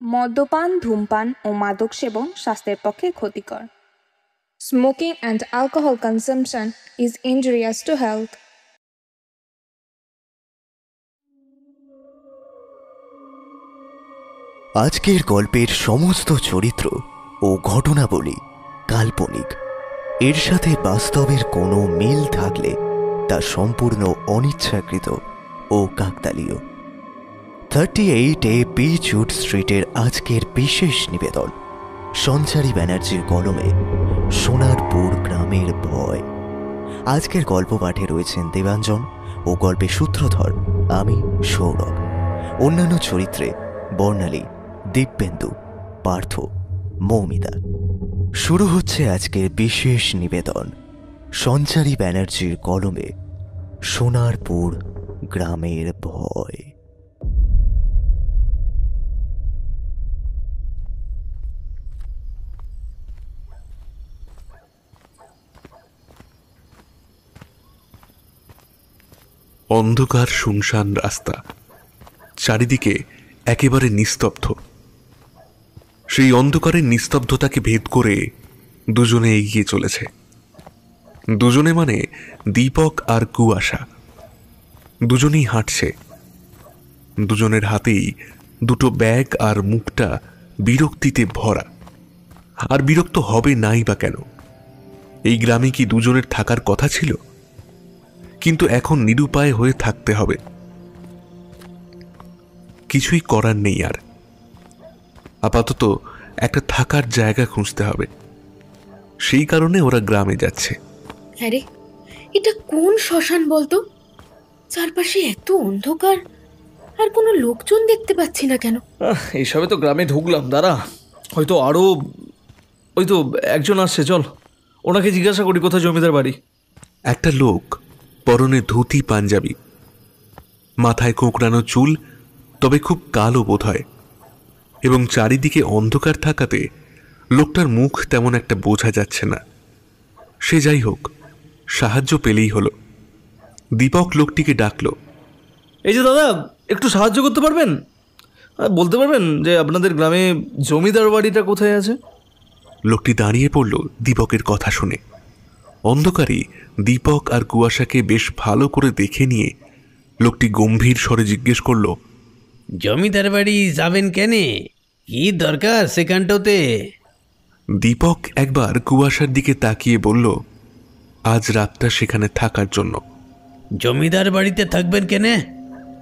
মদ্যপান, ধূমপান ও মাদক সেবন স্বাস্থ্যের পক্ষে ক্ষতিকর। Smoking and alcohol consumption is injurious to health. আজকের গল্পের সমস্ত চরিত্র ও ঘটনাবলী কাল্পনিক। এর সাথে বাস্তবের কোনো মিল থাকলে তা সম্পূর্ণ অনিচ্ছাকৃত ও কাকতালীয়। 38A বিচউড স্ট্রিটের আজকের বিশেষ নিবেদন সঞ্চারী ব্যানার্জির কলমে সোনারপুর গ্রামের ভয়। আজকের গল্প পাঠে রয়েছেন দেবাঞ্জন ও গল্পের সূত্রধর আমি সৌরভ। অন্যান্য চরিত্রে বর্ণালী, দিব্যেন্দু, পার্থ, মৌমিতা। শুরু হচ্ছে আজকের বিশেষ নিবেদন সঞ্চারী ব্যানার্জির কলমে সোনারপুর গ্রামের ভয়। অন্ধকার শুনশান রাস্তা, চারিদিকে একেবারে নিস্তব্ধ। সেই অন্ধকারের নিস্তব্ধতাকে ভেদ করে দুজনে এগিয়ে চলেছে। দুজনে মানে দীপক আর কুয়াশা। দুজনেই হাঁটছে। দুজনের হাতেই দুটো ব্যাগ আর মুখটা বিরক্তিতে ভরা। আর বিরক্ত হবে নাই বা কেন? এই গ্রামে কি দুজনের থাকার কথা ছিল? কিন্তু এখন নিরুপায় হয়ে থাকতে হবে। কিছুই করার নেই আর। আপাতত একটা থাকার জায়গা খুঁজতে হবে। সেই কারণে ওরা গ্রামে যাচ্ছে। আরে এটা কোন শ্মশান বলতো? চারপাশে এত অন্ধকার, আর কোনো লোকজন দেখতে পাচ্ছি না কেন? এইসবে তো গ্রামে ঢুকলাম, দাঁড়া, হয়তো আরো ওই তো একজন আসছে, চল ওনাকে জিজ্ঞাসা করি কোথায় জমিদার বাড়ি। একটা লোক, পরনে ধুতি পাঞ্জাবি, মাথায় কোঁকড়ানো চুল, তবে খুব কালো বোধ হয়, এবং চারিদিকে অন্ধকার থাকাতে লোকটার মুখ তেমন একটা বোঝা যাচ্ছে না। সে যাই হোক, সাহায্য পেলেই হলো। দীপক লোকটিকে ডাকলো। এই যে দাদা, একটু সাহায্য করতে পারবেন? বলতে পারবেন যে আপনাদের গ্রামে জমিদার বাড়িটা কোথায় আছে? লোকটি দাঁড়িয়ে পড়ল দীপকের কথা শুনে। অন্ধকারে দীপক আর কুয়াশাকে বেশ ভালো করে দেখে নিয়ে লোকটি গম্ভীর স্বরে জিজ্ঞেস করল, জমিদার বাড়ি যাবেন কেনে? কি দরকার সেখানটাতে? দীপক একবার কুয়াশার দিকে তাকিয়ে বলল, আজ রাতটা সেখানে থাকার জন্য। জমিদার বাড়িতে থাকবেন কেনে?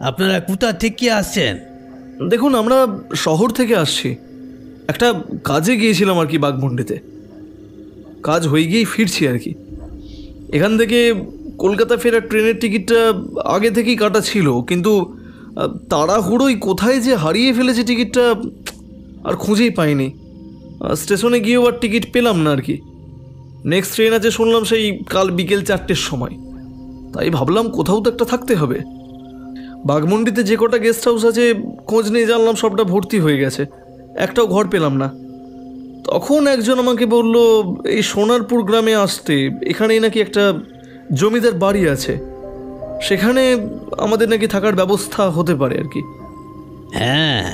আপনারা কোথা থেকে আসছেন? দেখুন, আমরা শহর থেকে আসছি। একটা কাজে গিয়েছিলাম আর কি, বাঘমুন্ডিতে। কাজ হয়ে গিয়েই ফিরছি আর কি। এখান থেকে কলকাতা ফেরার ট্রেনের টিকিটটা আগে থেকেই কাটা ছিল, কিন্তু তাড়াহুড়োই কোথায় যে হারিয়ে ফেলেছে টিকিটটা, আর খুঁজেই পাইনি। স্টেশনে গিয়েও আর টিকিট পেলাম না আর কি। নেক্সট ট্রেন আছে শুনলাম সেই কাল বিকেল 4টের সময়। তাই ভাবলাম কোথাও তো একটা থাকতে হবে। বাঘমুন্ডিতে যে কটা গেস্ট হাউস আছে খোঁজ নিয়ে জানলাম সবটা ভর্তি হয়ে গেছে, একটাও ঘর পেলাম না। তখন একজন আমাকে বলল এই সোনারপুর গ্রামে আসতে, এখানেই নাকি একটা জমিদার বাড়ি আছে, সেখানে আমাদের নাকি থাকার ব্যবস্থা হতে পারে আর কি। হ্যাঁ,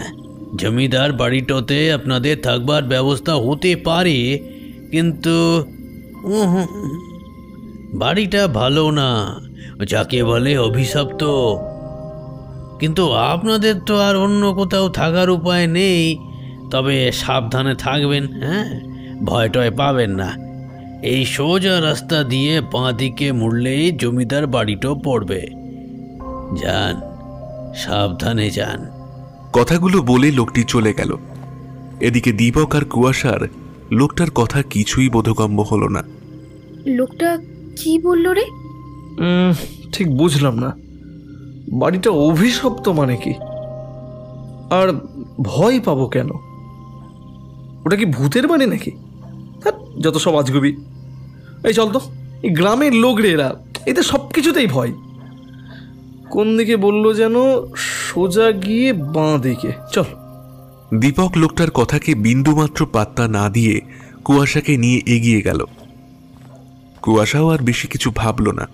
জমিদার বাড়িটাতে আপনাদের থাকবার ব্যবস্থা হতে পারে, কিন্তু বাড়িটা ভালো না, যাকে বলে অভিশপ্ত। কিন্তু আপনাদের তো আর অন্য কোথাও থাকার উপায় নেই। তবে সাবধানে থাকবেন, হ্যাঁ, ভয় টয় পাবেন না। এই সোজা রাস্তা দিয়ে বাঁ দিকে মুড়লেই জমিদার বাড়িটাও পড়বে। যান, সাবধানে যান। কথাগুলো বলে লোকটি চলে গেল। এদিকে দীপক আর কুয়াশার লোকটার কথা কিছুই বোধগম্য হলো না। লোকটা কি বললো রে? ঠিক বুঝলাম না। বাড়িটা অভিশপ্ত মানে কি? আর ভয় পাবো কেন? ওটা কি ভূতের বাড়ি নাকি? যত সব আজগুবি। এই চল তো, এই গ্রামের লোক রে এরা, এদের সব কিছুতেই ভয়। কোন দিকে বললো যেন? সোজা গিয়ে বাঁ দিকে, চল। দীপক লোকটার কথাকে বিন্দুমাত্র পাত্তা না দিয়ে কুয়াশাকে নিয়ে এগিয়ে গেল। কুয়াশাও আর বেশি কিছু ভাবল না।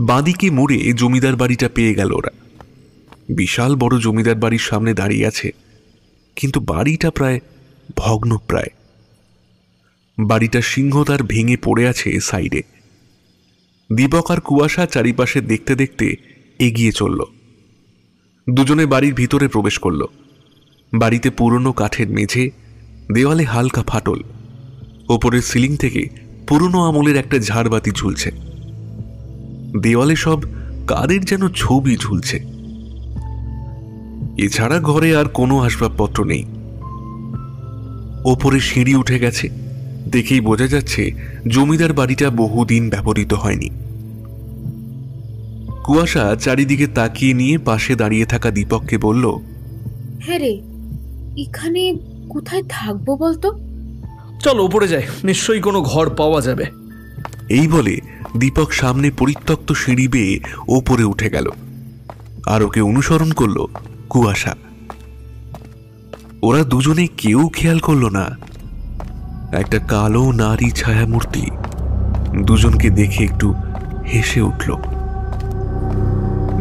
বাঁদিকে মোড়ে জমিদার বাড়িটা পেয়ে গেল ওরা। বিশাল বড় জমিদার বাড়ির সামনে দাঁড়িয়ে আছে কিন্তু বাড়িটা প্রায় ভগ্নপ্রায়। বাড়িটার সিংহদ্বার ভেঙে পড়ে আছে সাইডে। দীপক আর কুয়াশা চারিপাশে দেখতে দেখতে এগিয়ে চলল। দুজনে বাড়ির ভিতরে প্রবেশ করল। বাড়িতে পুরনো কাঠের মেঝে, দেওয়ালে হালকা ফাটল, ওপরের সিলিং থেকে পুরনো আমলের একটা ঝাড়বাতি ঝুলছে। দেওয়ালে সব কাদের যেন ছবি ঝুলছে। এছাড়া ঘরে আর কোনো আসবাবপত্র নেই। ওপরে সিঁড়ি উঠে গেছে, দেখেই বোঝা যাচ্ছে জমিদার বাড়িটা বহুদিন ব্যবহৃত হয়নি। কুয়াশা চারিদিকে তাকিয়ে নিয়ে পাশে দাঁড়িয়ে থাকা দীপককে বলল, হ্যাঁ রে, এখানে কোথায় থাকবো বলতো? চল ওপরে যাই, নিশ্চয়ই কোনো ঘর পাওয়া যাবে। এই বলে দীপক সামনে পরিত্যক্ত সিঁড়ি বেয়ে ওপরে উঠে গেল, আর ওকে অনুসরণ করল কুয়াশা। ওরা দুজনে কেউ খেয়াল করল না একটা কালো নারী ছায়ামূর্তি দুজনকে দেখে একটু হেসে উঠল,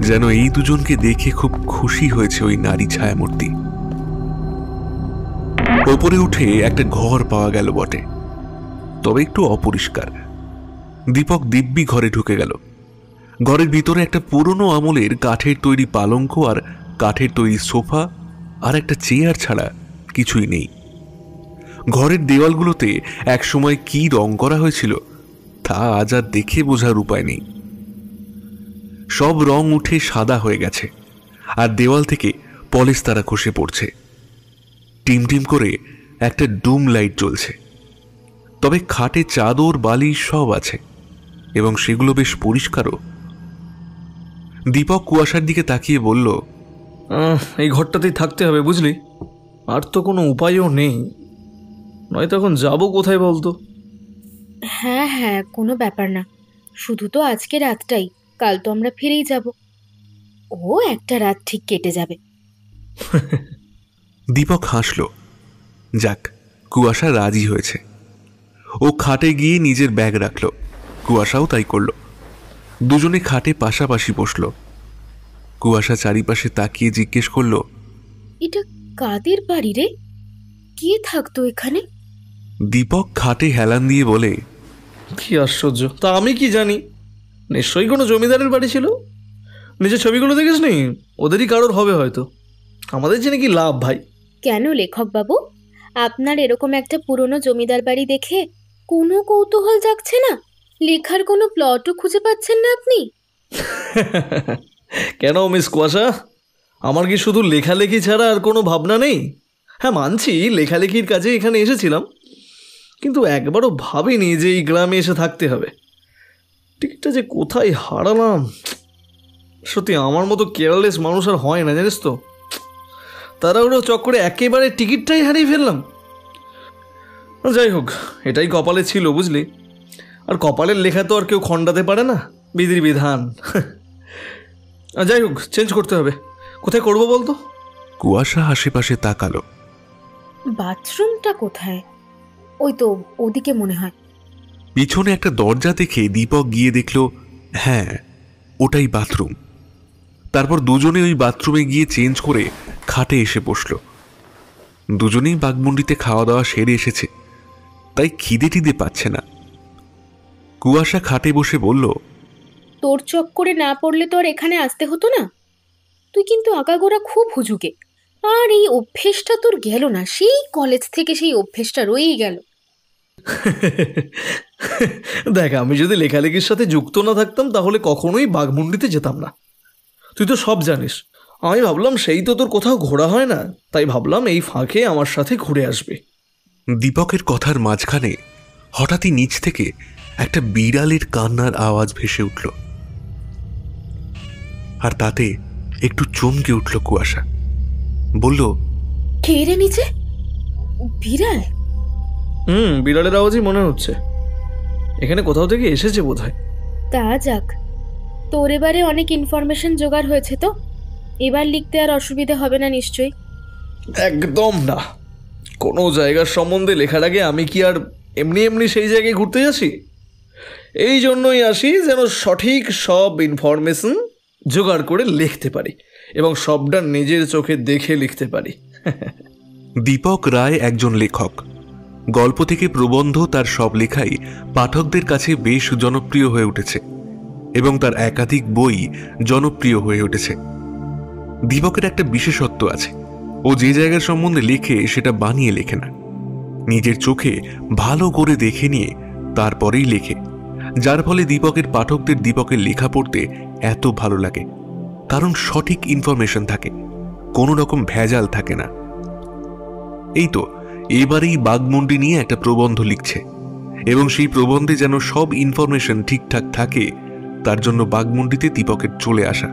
যেন এই দুজনকে দেখে খুব খুশি হয়েছে ওই নারী ছায়ামূর্তি। ওপরে উঠে একটা ঘর পাওয়া গেল বটে, তবে একটু অপরিষ্কার। দীপক দিব্যি ঘরে ঢুকে গেল। ঘরের ভিতরে একটা পুরনো আমলের কাঠের তৈরি পালঙ্ক আর কাঠের তৈরি সোফা আর একটা চেয়ার ছাড়া কিছুই নেই। ঘরের দেওয়ালগুলোতে একসময় কি রং করা হয়েছিল তা আজ আর দেখে বোঝার উপায় নেই। সব রং উঠে সাদা হয়ে গেছে, আর দেওয়াল থেকে পলিশ তারা খসে পড়ছে। টিমটিম করে একটা ডুম লাইট জ্বলছে, তবে খাটে চাদর বালিশ সব আছে এবং সেগুলো বেশ পরিষ্কারও। দীপক কুয়াশার দিকে তাকিয়ে বলল, এই ঘরটাতেই থাকতে হবে বুঝলি, আর তো কোনো উপায়ও নেই। নয়তো এখন যাবো কোথায় বলতো? হ্যাঁ হ্যাঁ, কোনো ব্যাপার না, শুধু তো আজকে রাতটাই, কাল তো আমরা ফিরেই যাব। ও একটা রাত ঠিক কেটে যাবে। দীপক হাসল। যাক, কুয়াশা রাজি হয়েছে। ও খাটে গিয়ে নিজের ব্যাগ রাখল, কুয়াশাও তাই করল। দুজনে খাটে পাশাপাশি বসল। কুয়াশা চারিপাশে তাকিয়ে জিজ্ঞেস করল, এটা কাদের বাড়ি রে? কে থাকতো এখানে? দীপক খাটে হেলান দিয়ে বলে, কি আশ্চর্য, তা আমি কি জানি, নিশ্চয়ই কোনো জমিদারের বাড়ি ছিল। নিজের ছবিগুলো দেখিস নি, ওদেরই কারোর হবে হয়তো। আমাদের জেনে কি লাভ ভাই? কেন লেখক বাবু, আপনার এরকম একটা পুরনো জমিদার বাড়ি দেখে কোনো কৌতূহল জাগছে না? লেখার কোনো প্লটও খুঁজে পাচ্ছেন না আপনি? কেন মিস কুয়াশা, আমার কি শুধু লেখালেখি ছাড়া আর কোনো ভাবনা নেই? হ্যাঁ মানছি, লেখালেখির কাজে এখানে এসেছিলাম, কিন্তু একবারও ভাবিনি যে এই গ্রামে এসে থাকতে হবে। টিকিটটা যে কোথায় হারালাম। সত্যি আমার মতো কেয়ারলেস মানুষ আর হয় না, জানিস তো। তাড়াহুড়ো চক্করে একেবারে টিকিটটাই হারিয়ে ফেললাম। যাই হোক, এটাই কপালে ছিল বুঝলি, আর কপালের লেখা তো আর কেউ খণ্ডাতে পারে না, বিধির বিধান। যাই হোক, চেঞ্জ করতে হবে। কোথায় করবো বলতো? কুয়াশা আশেপাশে তাকালো। বাথরুমটা কোথায়? ওই তো ওদিকে মনে হয়। পিছনে একটা দরজা দেখে দীপক গিয়ে দেখল, হ্যাঁ ওটাই বাথরুম। তারপর দুজনে ওই বাথরুমে গিয়ে চেঞ্জ করে খাটে এসে বসল। দুজনেই বাঘমুন্ডিতে খাওয়া দাওয়া সেরে এসেছে, তাই খিদে টিদে পাচ্ছে না। কুয়াশা খাটে বসে বলল, তোর চক্করে না পড়লে তো আর এখানে আসতে হতো না। তুই কিন্তু আগাগোড়া খুব হুজুগে, আর এই অভ্যেসটা তোর গেল না। সেই কলেজ থেকে সেই অভ্যেসটা রয়েই গেল। দেখ, আমি যদি লেখালেখির সাথে যুক্ত না থাকতাম তাহলে কখনোই বাঘমুন্ডিতে যেতাম না। তুই তো সব জানিস। আমি ভাবলাম সেই তো তোর কোথাও ঘোরা হয় না, তাই ভাবলাম এই ফাঁকে আমার সাথে ঘুরে আসবে। দীপকের কথার মাঝখানে হঠাৎই নিচ থেকে একটা বিড়ালের কান্নার আওয়াজ ভেসে উঠল, আর তাতে একটু চমকে উঠল কুয়াশা। বলল, কে রে নিচে? বিড়াল? বিড়ালের আওয়াজই মনে হচ্ছে। এখানে কোথাও থেকে এসেছে বোধহয়। তা যাক, তোর এবারে অনেক ইনফরমেশন জোগাড় হয়েছে তো, এবার লিখতে আর অসুবিধা হবে না নিশ্চয়ই? একদম না। কোনো জায়গার সম্বন্ধে লেখার আগে আমি কি আর এমনি এমনি সেই জায়গায় ঘুরতে আসি? এই জন্যই আসি যেন সঠিক সব ইনফরমেশন জোগাড় করে লিখতে পারি এবং সবটা নিজের চোখে দেখে লিখতে পারি। দীপক রায় একজন লেখক। গল্প থেকে প্রবন্ধ তার সব লেখাই পাঠকদের কাছে বেশ জনপ্রিয় হয়ে উঠেছে এবং তার একাধিক বই জনপ্রিয় হয়ে উঠেছে। দীপকের একটা বিশেষত্ব আছে, ও যে জায়গার সম্বন্ধে লেখে সেটা বানিয়ে লেখে না, নিজের চোখে ভালো করে দেখে নিয়ে তারপরেই লেখে, যার ফলে দীপকের পাঠকদের দীপকের লেখা পড়তে এত ভালো লাগে। কারণ সঠিক ইনফরমেশন থাকে, কোনো রকম ভেজাল থাকে না। এই তো এবারেই বাঘমুন্ডি নিয়ে একটা প্রবন্ধ লিখছে এবং সেই প্রবন্ধে যেন সব ইনফরমেশন ঠিকঠাক থাকে, তার জন্য বাঘমুন্ডিতে দীপকের চলে আসা।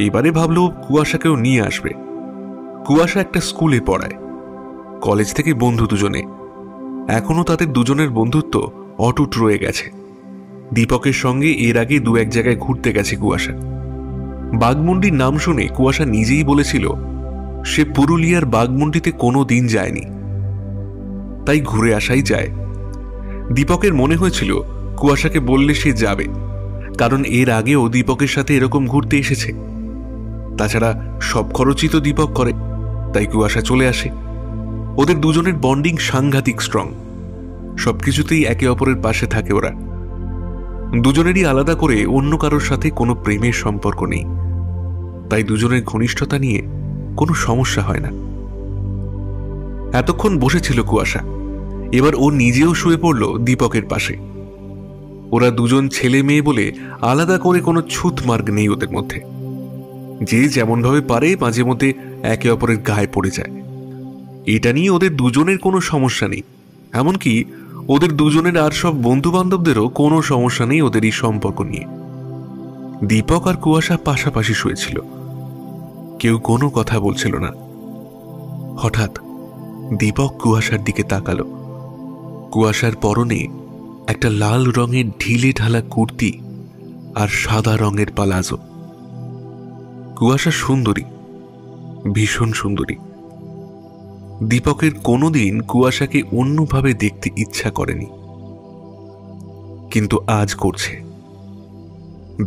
এবারে ভাবলো কুয়াশাকেও নিয়ে আসবে। কুয়াশা একটা স্কুলে পড়ায়, কলেজ থেকে বন্ধু দুজনে, এখনো তাদের দুজনের বন্ধুত্ব অটুট রয়ে গেছে। দীপকের সঙ্গে এর আগে দু এক জায়গায় ঘুরতে গেছে কুয়াশা। বাঘমুন্ডির নাম শুনে কুয়াশা নিজেই বলেছিল সে পুরুলিয়ার বাঘমুন্ডিতে কোনো দিন যায়নি, তাই ঘুরে আসাই যায়। দীপকের মনে হয়েছিল কুয়াশাকে বললে সে যাবে, কারণ এর আগেও দীপকের সাথে এরকম ঘুরতে এসেছে। তাছাড়া সব খরচই তো দীপক করে, তাই কুয়াশা চলে আসে। ওদের দুজনের বন্ডিং সাংঘাতিক স্ট্রং, সবকিছুতেই একে অপরের পাশে থাকে ওরা। দুজনেরই আলাদা করে অন্য কারোর সাথে কোনো প্রেমের সম্পর্ক নেই, তাই দুজনের ঘনিষ্ঠতা নিয়ে কোনো সমস্যা হয় না। এতক্ষণ বসেছিল কুয়াশা, এবার ও নিজেও শুয়ে পড়ল দীপকের পাশে। ওরা দুজন ছেলে মেয়ে বলে আলাদা করে কোনো ছুত মার্গ নেই ওদের মধ্যে। যে যেমনভাবে পারে মাঝে মধ্যে একে অপরের গায়ে পড়ে যায়, এটা নিয়ে ওদের দুজনের কোনো সমস্যা নেই। এমনকি ওদের দুজনের আর সব বন্ধু বান্ধবদেরও কোনো সমস্যা নেই ওদের এই সম্পর্ক নিয়ে। দীপক আর কুয়াশা পাশাপাশি শুয়েছিল, কেউ কোনো কথা বলছিল না। হঠাৎ দীপক কুয়াশার দিকে তাকালো। কুয়াশার পরনে একটা লাল রঙের ঢিলে ঢালা কুর্তি আর সাদা রঙের পালাজো। কুয়াশা সুন্দরী, ভীষণ সুন্দরী। দীপকের কোনোদিন কুয়াশাকে অন্যভাবে দেখতে ইচ্ছা করেনি, কিন্তু আজ করছে।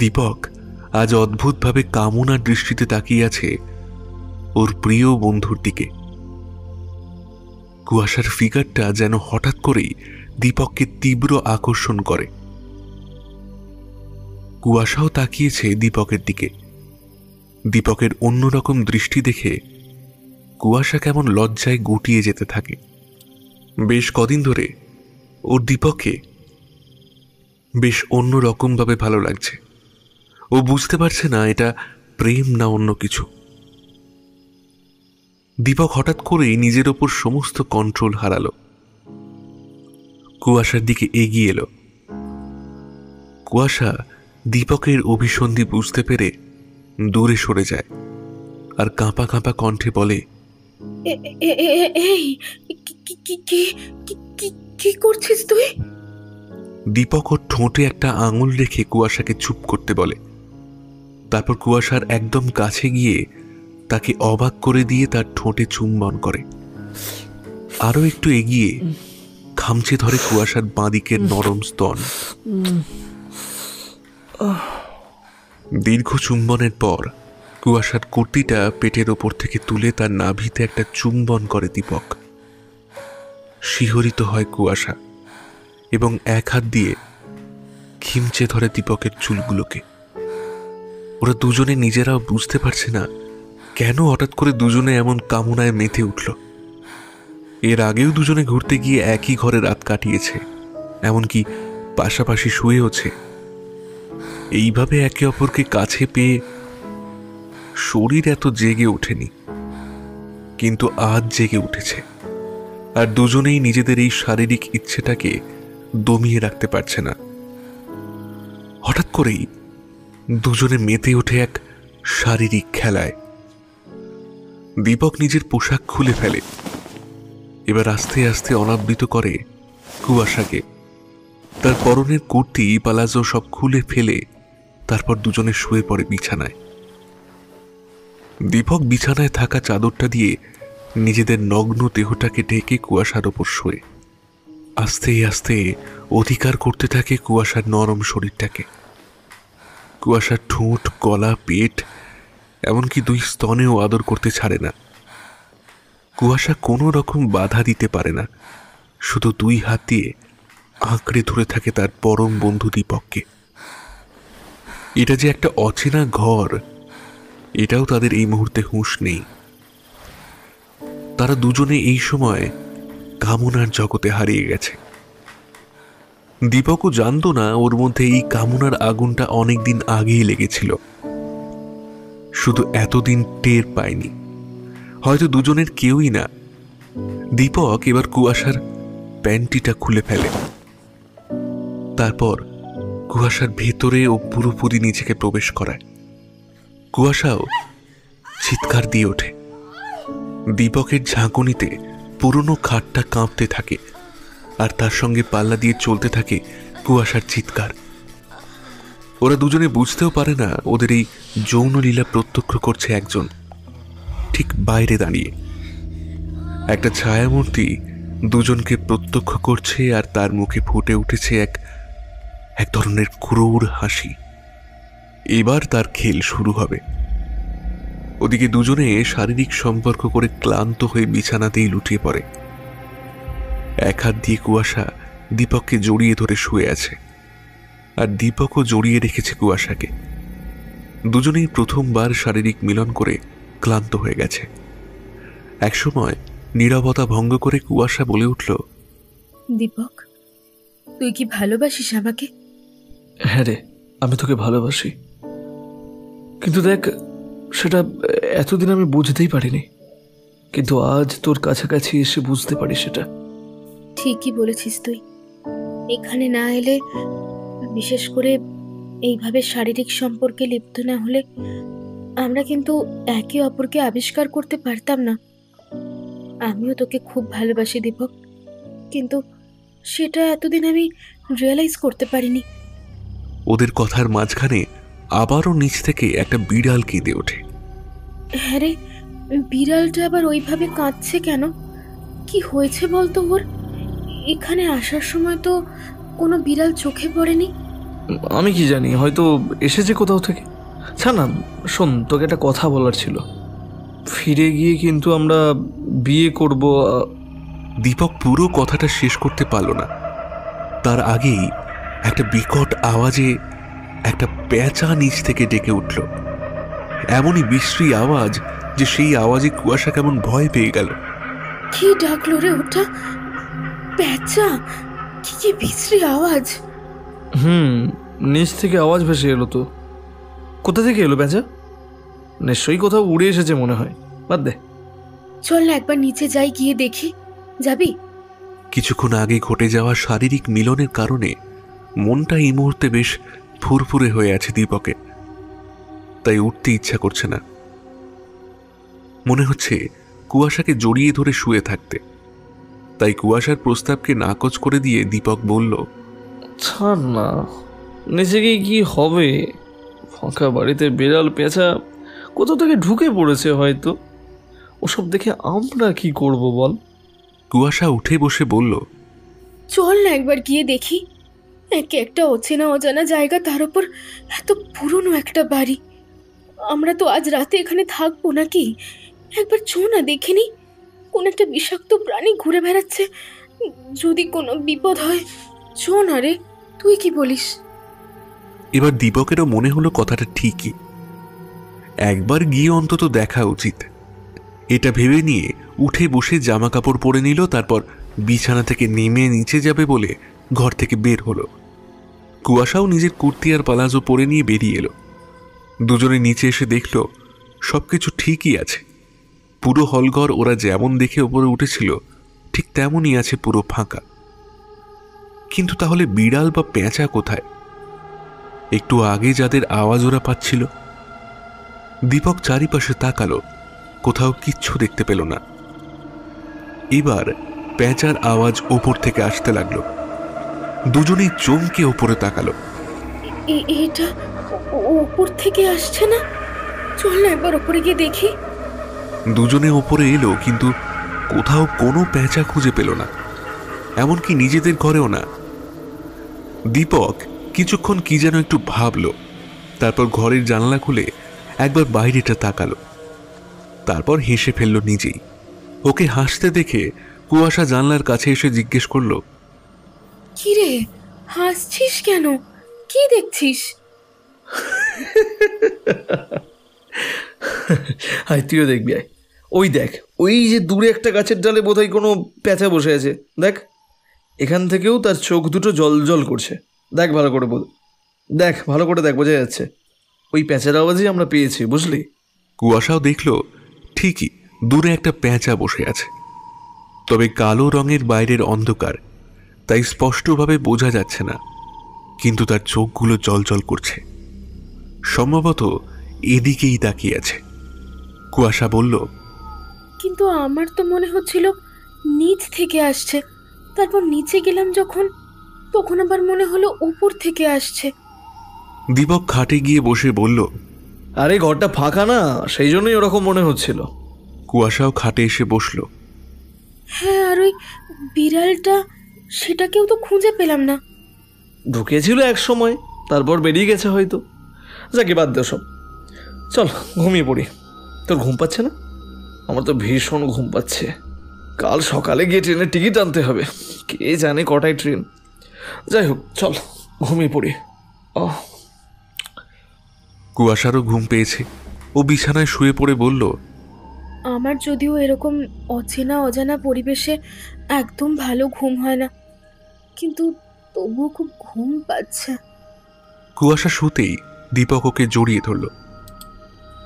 দীপক আজ অদ্ভুতভাবে কামনার দৃষ্টিতে তাকিয়ে আছে ওর প্রিয় বন্ধুর দিকে। কুয়াশার ফিগারটা যেন হঠাৎ করেই দীপককে তীব্র আকর্ষণ করে। কুয়াশাও তাকিয়েছে দীপকের দিকে। দীপকের অন্যরকম দৃষ্টি দেখে কুয়াশা কেমন লজ্জায় গুটিয়ে যেতে থাকে। বেশ কদিন ধরে ওর দীপককে বেশ অন্যরকমভাবে ভালো লাগছে। ও বুঝতে পারছে না এটা প্রেম না অন্য কিছু। দীপক হঠাৎ করেই নিজের ওপর সমস্ত কন্ট্রোল হারালো। কুয়াশার দিকে এগিয়ে এলো। কুয়াশা দীপকের অভিসন্ধি বুঝতে পেরে দূরে সরে যায় আর কাঁপা কাঁপা কণ্ঠে বলে, কি করছিস তুই? দীপক ওর ঠোঁটে একটা আঙুল রেখে কুয়াশাকে চুপ করতে বলে। তারপর কুয়াশার একদম কাছে গিয়ে তাকে অবাক করে দিয়ে তার ঠোঁটে চুম্বন করে। আরো একটু এগিয়ে খামচে ধরে কুয়াশার বাঁদিকের নরম স্তন। দীর্ঘ চুম্বনের পর কুয়াশার কুর্তিটা পেটের ওপর থেকে তুলে তার নাভিতে একটা চুম্বন করে দীপক। শিহরিত হয় কুয়াশা এবং এক হাত দিয়ে খিমচে ধরে দীপকের চুলগুলোকে। ওরা দুজনে নিজেরাও বুঝতে পারছে না কেন হঠাৎ করে দুজনে এমন কামনায় মেতে উঠল। এর আগেও দুজনে ঘুরতে গিয়ে একই ঘরে রাত কাটিয়েছে, এমনকি পাশাপাশি শুয়েওছে। এইভাবে একে অপরকে কাছে পেয়ে শরীর এত জেগে ওঠেনি, কিন্তু আজ জেগে উঠেছে। আর দুজনেই নিজেদের এই শারীরিক ইচ্ছেটাকে দমিয়ে রাখতে পারছে না। হঠাৎ করেই দুজনে মেতে ওঠে এক শারীরিক খেলায়। দীপক নিজের পোশাক খুলে ফেলে, এবার আস্তে আস্তে অনাবৃত করে কুয়াশাকে। তার পরনের কুর্তি পালাজো সব খুলে ফেলে তারপর দুজনে শুয়ে পড়ে বিছানায়। দীপক বিছানায় থাকা চাদরটা দিয়ে নিজেদের নগ্ন দেহটাকে ঢেকে কুয়াশার ওপর শোয়ে। আস্তে আস্তে অধিকার করতে থাকে কুয়াশার নরম শরীরটাকে। কুয়াশার ঠোঁট, গলা, পেট, এমনকি দুই স্তনেও আদর করতে ছাড়ে না। কুয়াশা কোনো রকম বাধা দিতে পারে না, শুধু 2 হাত দিয়ে আঁকড়ে ধরে থাকে তার পরম বন্ধু দীপককে। এটা যে একটা অচেনা ঘর, এটাও তাদের এই মুহূর্তে হুঁশ নেই। তারা দুজনে এই সময় কামনার জগতে হারিয়ে গেছে। দীপকও জানতো না ওর মধ্যে এই কামনার আগুনটা অনেকদিন আগেই লেগেছিল, শুধু এতদিন টের পায়নি। হয়তো দুজনের কেউই না। দীপক এবার কুয়াশার প্যান্টিটা খুলে ফেলে, তারপর কুয়াশার ভেতরে ও পুরোপুরি নিজেকে প্রবেশ করায়। কুয়াশাও চিৎকার দিয়ে ওঠে। দীপকের ঝাঁকুনিতে পুরনো খাটটা কাঁপতে থাকে, আর তার সঙ্গে পাল্লা দিয়ে চলতে থাকে কুয়াশার চিৎকার। ওরা দুজনে বুঝতেও পারে না ওদের এই যৌন লীলা প্রত্যক্ষ করছে একজন, ঠিক বাইরে দাঁড়িয়ে। একটা ছায়ামূর্তি দুজনকে প্রত্যক্ষ করছে, আর তার মুখে ফুটে উঠেছে এক ধরনের ক্রূর হাসি। এবার তার খেল শুরু হবে। ওদিকে দুজনে শারীরিক সম্পর্ক করে ক্লান্ত হয়ে বিছানাতেই লুটিয়ে পড়ে। এক হাত দিয়ে কুয়াশা দীপককে জড়িয়ে ধরে শুয়ে আছে, আর দীপকও জড়িয়ে রেখেছে কুয়াশাকে। দুজনেই প্রথমবার শারীরিক মিলন করে ক্লান্ত হয়ে গেছে। একসময় নীরবতা ভঙ্গ করে কুয়াশা বলে উঠল, দীপক, তুই কি ভালোবাসিস আমাকে? হ্যাঁ রে, আমি তোকে ভালোবাসি, কিন্তু দেখ, সেটা এতদিন আমি বুঝতেই পারিনি, কিন্তু আজ তোর কাছাকাছি এসে বুঝতে পারি সেটা। ঠিকই বলেছিস তুই। এখানে না এলে, বিশেষ করে এইভাবে শারীরিক সম্পর্কে লিপ্ত না হলে, আমরা কিন্তু একে অপরকে আবিষ্কার করতে পারতাম না। আমিও তোকে খুব ভালোবাসি দীপক, কিন্তু সেটা এতদিন আমি রিয়েলাইজ করতে পারিনি। ওদের কথার মাঝখানে আবারও নিচ থেকে একটা বিড়াল কেঁদে ওঠে। হ্যাঁ রে, বিড়ালটা আবার ওইভাবে কাঁদছে কেন? কি হয়েছে বলতো ওর? এখানে আসার সময় তো কোনো বিড়াল চোখে পড়েনি। আমি কি জানি, হয়তো এসেছে কোথাও থেকে। না, শোন, তোকে একটা কথা বলার ছিল। ফিরে গিয়ে কিন্তু আমরা বিয়ে করব। দীপক পুরো কথাটা শেষ করতে পারল না। তার আগেই একটা বিকট আওয়াজে একটা পেঁচা নিচ থেকে ডেকে উঠল। এমনই বিশ্রী আওয়াজ যে সেই আওয়াজে কুয়াশা কেমন ভয় পেয়ে গেল। কি ডাকলো রে ওটা? পেঁচা? কি বিশ্রী আওয়াজ! নিচ থেকে আওয়াজ ভেসে এলো তো। কোথা থেকে এলো পেঁচা? নিশ্চয়ই কোথাও উড়ে এসেছে মনে হয়। বাদ দে, চল না একবার নিচে যাই, গিয়ে দেখি। যাবি? কিছুক্ষণ আগে ঘটে যাওয়া শারীরিক মিলনের কারণে মনটা এই মুহূর্তে বেশ ফুরফুরে হয়ে আছে দীপকে, তাই উঠতে ইচ্ছা করছে না। মনে হচ্ছে কুয়াশাকে জড়িয়ে ধরে শুয়ে থাকতে। তাই কুয়াশার প্রস্তাবকে নাকচ করে দিয়ে দীপক বলল, ছাড় না, নিচে গিয়ে কি হবে? ফাঁকা বাড়িতে বিড়াল পেঁচা কোথাও থেকে ঢুকে পড়েছে হয়তো। ওসব দেখে আমরা কি করব বল? কুয়াশা উঠে বসে বলল, চল না একবার গিয়ে দেখি। একে একটা অচেনা অজানা জায়গা, তার উপর এত পুরনো একটা বাড়ি। আমরা তো আজ রাতে এখানে থাকবো নাকি? একবার চো না, দেখে নি। কোন একটা বিষাক্ত প্রাণী ঘুরে বেড়াচ্ছে, যদি কোনো বিপদ হয়। চো না রে, তুই কি বলিস? এবার দীপকেরও মনে হলো কথাটা ঠিকই, একবার গিয়ে অন্তত দেখা উচিত। এটা ভেবে নিয়ে উঠে বসে জামা কাপড় পরে নিল, তারপর বিছানা থেকে নেমে নিচে যাবে বলে ঘর থেকে বের হলো। কুয়াশাও নিজের কুর্তি আর পালাজো পরে নিয়ে বেরিয়ে এলো। দুজনে নিচে এসে দেখল সবকিছু ঠিকই আছে। পুরো হলঘর ওরা যেমন দেখে ওপরে উঠেছিল ঠিক তেমনই আছে, পুরো ফাঁকা। কিন্তু তাহলে বিড়াল বা পেঁচা কোথায়? একটু আগে যাদের আওয়াজ ওরা পাচ্ছিল। দীপক চারিপাশে তাকালো, কোথাও কিচ্ছু দেখতে পেল না। এবার পেঁচার আওয়াজ ওপর থেকে আসতে লাগলো। দুজনেই চমকে ওপরে তাকালো। এটা ওপর থেকে আসছে না? চল না একবার ওপরে গিয়ে দেখি। দুজনে ওপরে এলো, কিন্তু কোথাও কোনো পেঁচা খুঁজে পেল না, এমনকি নিজেদের ঘরেও না। দীপক কিছুক্ষণ কি যেন একটু ভাবলো, তারপর ঘরের জানালা খুলে একবার বাইরেটা তাকালো, তারপর হেসে ফেলল নিজেই। ওকে হাসতে দেখে কুয়াশা জানলার কাছে এসে জিজ্ঞেস করলো, কি রে, হাসছিস কেন? কি দেখছিস? আয় তুইও দেখবি, আয়। ওই দেখ, ওই যে দূরে একটা গাছের ডালে বোধহয় কোনো প্যাঁচা বসে আছে। দেখ, এখান থেকেও তার চোখ দুটো জল জল করছে। দেখ ভালো করে দেখ ভালো করে দেখ, বোঝা যাচ্ছে। ওই প্যাঁচার আওয়াজই আমরা পেয়েছি, বুঝলি? কুয়াশাও দেখল ঠিকই দূরে একটা পেঁচা বসে আছে, তবে কালো রঙের বাইরের অন্ধকার, তাই স্পষ্টভাবে বোঝা যাচ্ছে না, কিন্তু তার চোখগুলো জলজল করছে। সম্ভবত এদিকেই তাকিয়ে আছে। কুয়াশা বলল, কিন্তু আমার তো মনে হচ্ছিল নিচ থেকে আসছে, তারপর নিচে গেলাম যখন, তখন আবার মনে হলো উপর থেকে আসছে। দীপক খাটে গিয়ে বসে বলল, আরে ঘরটা ফাঁকা না, সেই জন্যই ওরকম মনে হচ্ছিল। কুয়াশাও খাটে এসে বসল। হ্যাঁ, আর ওই বিড়ালটা, সেটাকেও তো খুঁজে পেলাম না। ঢুকেছিল এক সময়, তারপর বেরিয়ে গেছে হয়তো। যাকে বাদ দে সব, চল ঘুমিয়ে পড়ি। তোর ঘুম পাচ্ছে না? আমার তো ভীষণ ঘুম পাচ্ছে। কাল সকালে গিয়ে ট্রেনের টিকিট আনতে হবে, কে জানে কটায় ট্রেন। যাই হোক, চল ঘুমিয়ে পড়ি। কুয়াশারও ঘুম পেয়েছে। ও বিছানায় শুয়ে পড়ে বলল, আমার যদিও এরকম অচেনা অজানা পরিবেশে একদম ভালো ঘুম হয় না, কিন্তু তবুও খুব ঘুম পাচ্ছে। কুয়াশা শুতেই দীপক ওকে জড়িয়ে ধরল।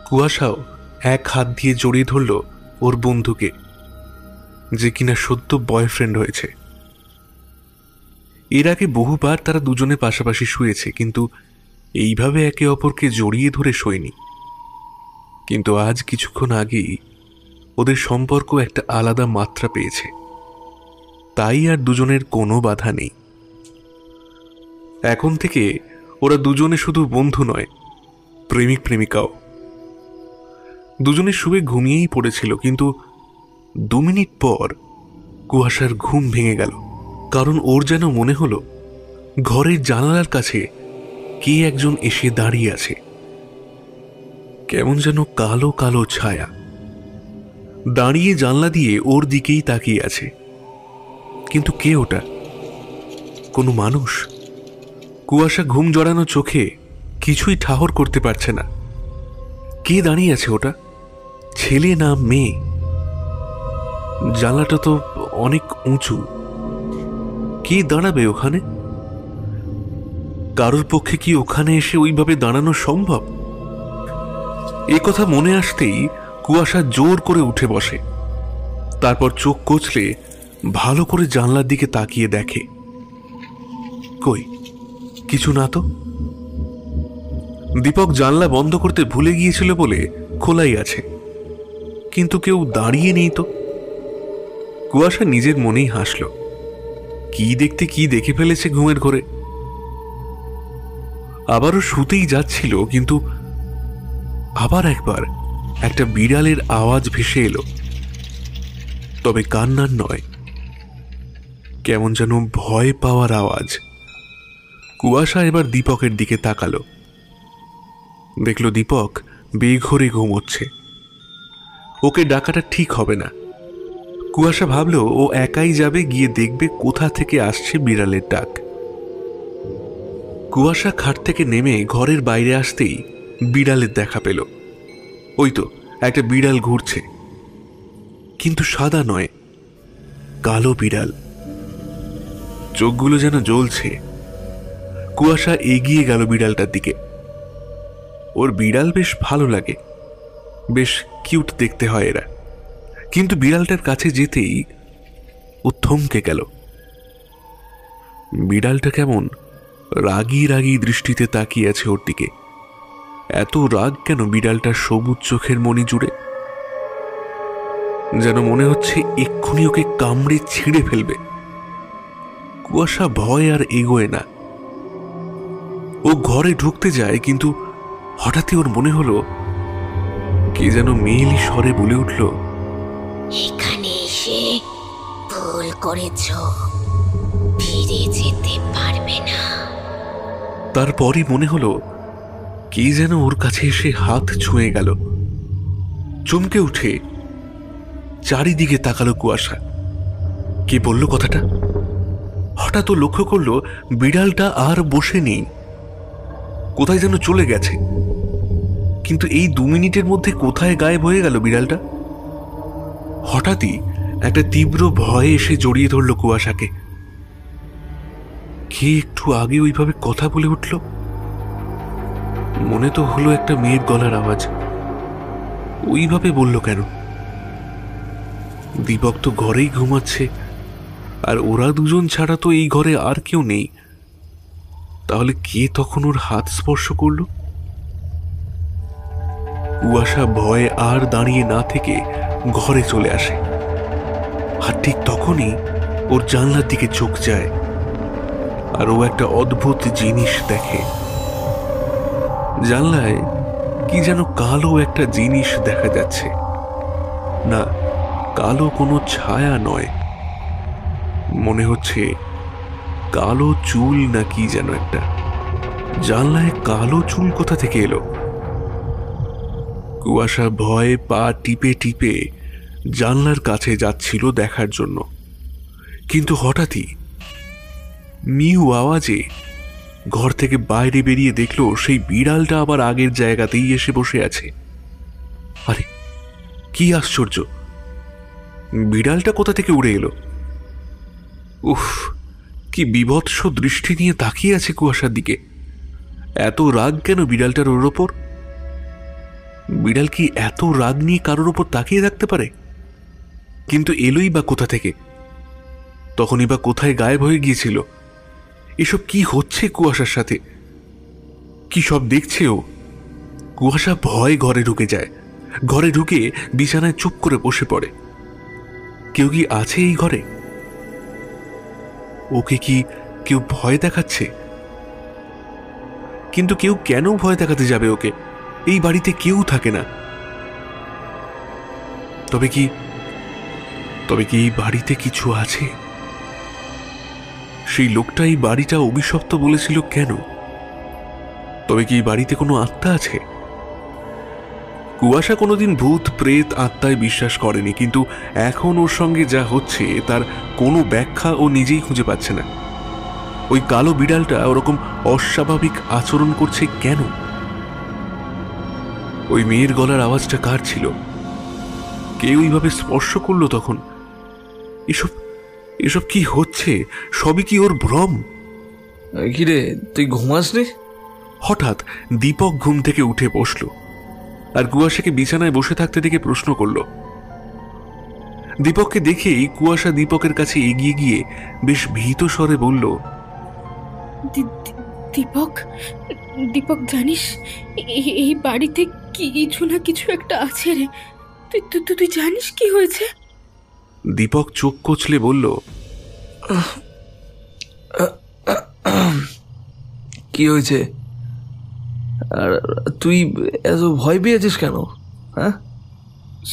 কুয়াশাও এক হাত দিয়ে জড়িয়ে ধরল ওর বন্ধুকে, যে কিনা সদ্য বয়ফ্রেন্ড হয়েছে। এর আগে বহুবার তারা দুজনে পাশাপাশি শুয়েছে, কিন্তু এইভাবে একে অপরকে জড়িয়ে ধরে শোয়নি। কিন্তু আজ কিছুক্ষণ আগেই ওদের সম্পর্ক একটা আলাদা মাত্রা পেয়েছে, তাই আর দুজনের কোনো বাধা নেই। এখন থেকে ওরা দুজনে শুধু বন্ধু নয়, প্রেমিক প্রেমিকাও। দুজনে শুয়ে ঘুমিয়েই পড়েছিল, কিন্তু 2 মিনিট পর কুয়াশার ঘুম ভেঙে গেল, কারণ ওর যেন মনে হলো ঘরের জানালার কাছে কে একজন এসে দাঁড়িয়ে আছে। কেমন যেন কালো কালো ছায়া দাঁড়িয়ে জানলা দিয়ে ওর দিকেই তাকিয়ে আছে। কিন্তু কে ওটা? কোনো মানুষ? কুয়াশা ঘুম জড়ানো চোখে কিছুই ঠাহর করতে পারছে না। কে দাঁড়িয়ে আছে ওটা? ছেলে না মেয়ে? জানলাটা তো অনেক উঁচু, কে দাঁড়াবে ওখানে? কারোর পক্ষে কি ওখানে এসে ওইভাবে দাঁড়ানো সম্ভব? এ কথা মনে আসতেই কুয়াশা জোর করে উঠে বসে। তারপর চোখ কচলে ভালো করে জানলার দিকে তাকিয়ে দেখে, কই কিছু না তো। দীপক জানলা বন্ধ করতে ভুলে গিয়েছিল বলে খোলাই আছে, কিন্তু কেউ দাঁড়িয়ে নেই তো। কুয়াশা নিজের মনেই হাসল। কি দেখতে কি দেখে ফেলেছে ঘুমের ঘরে। আবারও শুতেই যাচ্ছিল, কিন্তু আবার একবার একটা বিড়ালের আওয়াজ ভেসে এলো, তবে কান্নার নয়, কেমন যেন ভয় পাওয়ার আওয়াজ। কুয়াশা এবার দীপকের দিকে তাকালো, দেখল দীপক বেঘোরে ঘুমোচ্ছে। ওকে ডাকাটা ঠিক হবে না। কুয়াশা ভাবল ও একাই যাবে, গিয়ে দেখবে কোথা থেকে আসছে বিড়ালের ডাক। কুয়াশা খাট থেকে নেমে ঘরের বাইরে আসতেই বিড়ালের দেখা পেল। ওই তো একটা বিড়াল ঘুরছে, কিন্তু সাদা নয়, কালো বিড়াল, চোখগুলো যেন জ্বলছে। কুয়াশা এগিয়ে গেল বিড়ালটার দিকে। ওর বিড়াল বেশ ভালো লাগে, বেশ কিউট দেখতে হয় এরা। কিন্তু বিড়ালটার কাছে যেতেই ও থমকে গেল। বিড়ালটা কেমন রাগী রাগী দৃষ্টিতে তাকিয়ে আছে ওর দিকে। এত রাগ কেন বিড়ালটার সবুজ চোখের মণি জুড়ে? যেন মনে হচ্ছে এক্ষুনি ওকে কামড়ে ছিঁড়ে ফেলবে। কুয়াশা ভয় আর এগোয় না। ও ঘরে ঢুকতে যায়, কিন্তু হঠাৎই ওর মনে হলো কে যেন মেয়েলি স্বরে বলে উঠল, এখানে এসে ভুল করেছ, ফিরে যেতে পারবে না। তারপরই মনে হলো কে যেন ওর কাছে এসে হাত ছুঁয়ে গেল। চমকে উঠে চারিদিকে তাকালো কুয়াশা। কে বলল কথাটা? হঠাৎ ও লক্ষ্য করলো বিড়ালটা আর বসে নেই, কোথায় যেন চলে গেছে। কিন্তু এই 2 মিনিটের মধ্যে কোথায় গায়েব হয়ে গেল বিড়ালটা? হঠাৎই একটা তীব্র ভয় এসে জড়িয়ে ধরল কুয়াশাকে। কে একটু আগে ওইভাবে কথা বলে উঠল? মনে তো হলো একটা মেয়ের গলার আওয়াজ। ওইভাবে বলল কেন? দীপক তো ঘরেই ঘুমাচ্ছে, আর ওরা দুজন ছাড়া তো এই ঘরে আর কেউ নেই। তাহলে কে তখন ওর হাত স্পর্শ করল? কুয়াশা ভয়ে আর দাঁড়িয়ে না থেকে ঘরে চলে আসে। আর ঠিক তখনই ওর জানলার দিকে চোখ যায়, আর ও একটা অদ্ভুত জিনিস দেখে। জানলায় কি যেন কালো একটা জিনিস দেখা যাচ্ছে। না, কালো কোনো ছায়া নয়, মনে হচ্ছে কালো চুল না কি যেন একটা। জানলায় কালো চুল কোথা থেকে এলো? কুয়াশা ভয়ে পা টিপে টিপে জানলার কাছে যাচ্ছিল দেখার জন্য, কিন্তু হঠাৎই মিউ আওয়াজে ঘর থেকে বাইরে বেরিয়ে দেখলো সেই বিড়ালটা আবার আগের জায়গাতেই এসে বসে আছে। আরে কি আশ্চর্য, বিড়ালটা কোথা থেকে উড়ে এলো? উফ, কি বিভৎস দৃষ্টি নিয়ে তাকিয়ে আছে কুয়াশার দিকে। এত রাগ কেন বিড়ালটার ওর ওপর? বিড়াল কি এত রাগ নিয়ে কারোর ওপর তাকিয়ে থাকতে পারে? কিন্তু এলোই বা কোথা থেকে? তখনই বা কোথায় গায়েব হয়ে গিয়েছিল? এসব কি হচ্ছে কুয়াশার সাথে? কি সব দেখছে ও? কুয়াশা ভয়ে ঘরে ঢুকে যায়। ঘরে ঢুকে বিছানায় চুপ করে বসে পড়ে। কেউ কি আছে এই ঘরে? ওকে কি কেউ ভয় দেখাচ্ছে? কিন্তু কেউ কেন ভয় দেখাতে যাবে ওকে? এই বাড়িতে কেউ থাকে না। তবে কি এই বাড়িতে কিছু আছে? সেই লোকটা এই বাড়িটা অভিশপ্ত বলেছিল কেন? তবে কি এই বাড়িতে কোনো আত্মা আছে? কুয়াশা কোনোদিন ভূত প্রেত আত্মায় বিশ্বাস করেনি, কিন্তু এখন ওর সঙ্গে যা হচ্ছে তার কোনো ব্যাখ্যা ও নিজেই খুঁজে পাচ্ছে না। ওই কালো বিড়ালটা ওরকম অস্বাভাবিক আচরণ করছে কেন? ওই মেয়ের গলার আওয়াজটা কার ছিল? কে ওইভাবে স্পর্শ করলো তখন? এসব কি হচ্ছে? সবই কি ওর ভ্রম? কিরে, তুই ঘুমাসনি? হঠাৎ দীপক ঘুম থেকে উঠে বসল আর কুয়াশাকে বিছানায় বসে থাকতে দেখে প্রশ্ন করল। দীপককে দেখেই কুয়াশা দীপকের কাছে এগিয়ে গিয়ে বেশ ভীত স্বরে বলল, দীপক, দীপক জানিস এই বাড়িতে কিছু না কিছু একটা আছে রে। তুই জানিস কি হয়েছে? দীপক চোখ কচলে বলল, কি হয়েছে? আর তুই এত ভয় পেয়েছিস কেন? হ্যাঁ,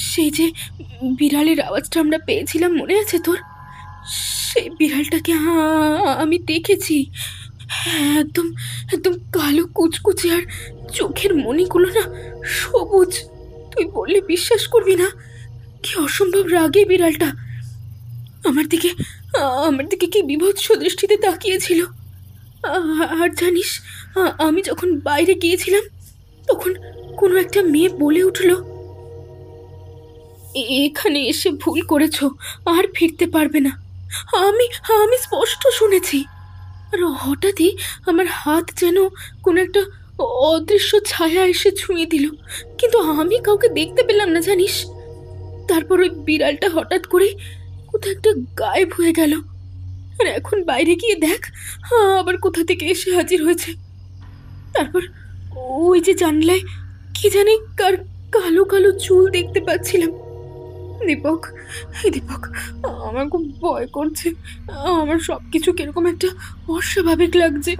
সেই যে বিড়ালের আওয়াজটা আমরা পেয়েছিলাম, মনে আছে তোর? সেই বিড়ালটাকে আমি দেখেছি। একদম একদম কালো কুচকুচে, আর চোখের মণিগুলো না সবুজ। তুই বললে বিশ্বাস করবি না, কি অসম্ভব রাগে বিড়ালটা। আমার দিকে কি বিভৎস দৃষ্টিতে তাকিয়েছিল। আর জানিস, আমি যখন বাইরে গিয়েছিলাম তখন কোনো একটা মেয়ে বলে উঠল, এখানে এসে ভুল করেছো, আর ফিরতে পারবে না। আমি স্পষ্ট শুনেছি। আর হঠাৎই আমার হাত যেন কোনো একটা অদৃশ্য ছায়া এসে ছুঁয়ে দিল, কিন্তু আমি কাউকে দেখতে পেলাম না জানিস। তারপর ওই বিড়ালটা হঠাৎ করে কোথাও একটা গায়েব হয়ে গেল। আর এখন বাইরে গিয়ে দেখ, আবার কোথা থেকে এসে হাজির হয়েছে। তারপর ওই যে জানলায় কি জানি কার কালো কালো চুল দেখতে পাচ্ছিলাম। দীপক, আমার খুব ভয় করছে। আমার সবকিছু কিরকম একটা অস্বাভাবিক লাগছে।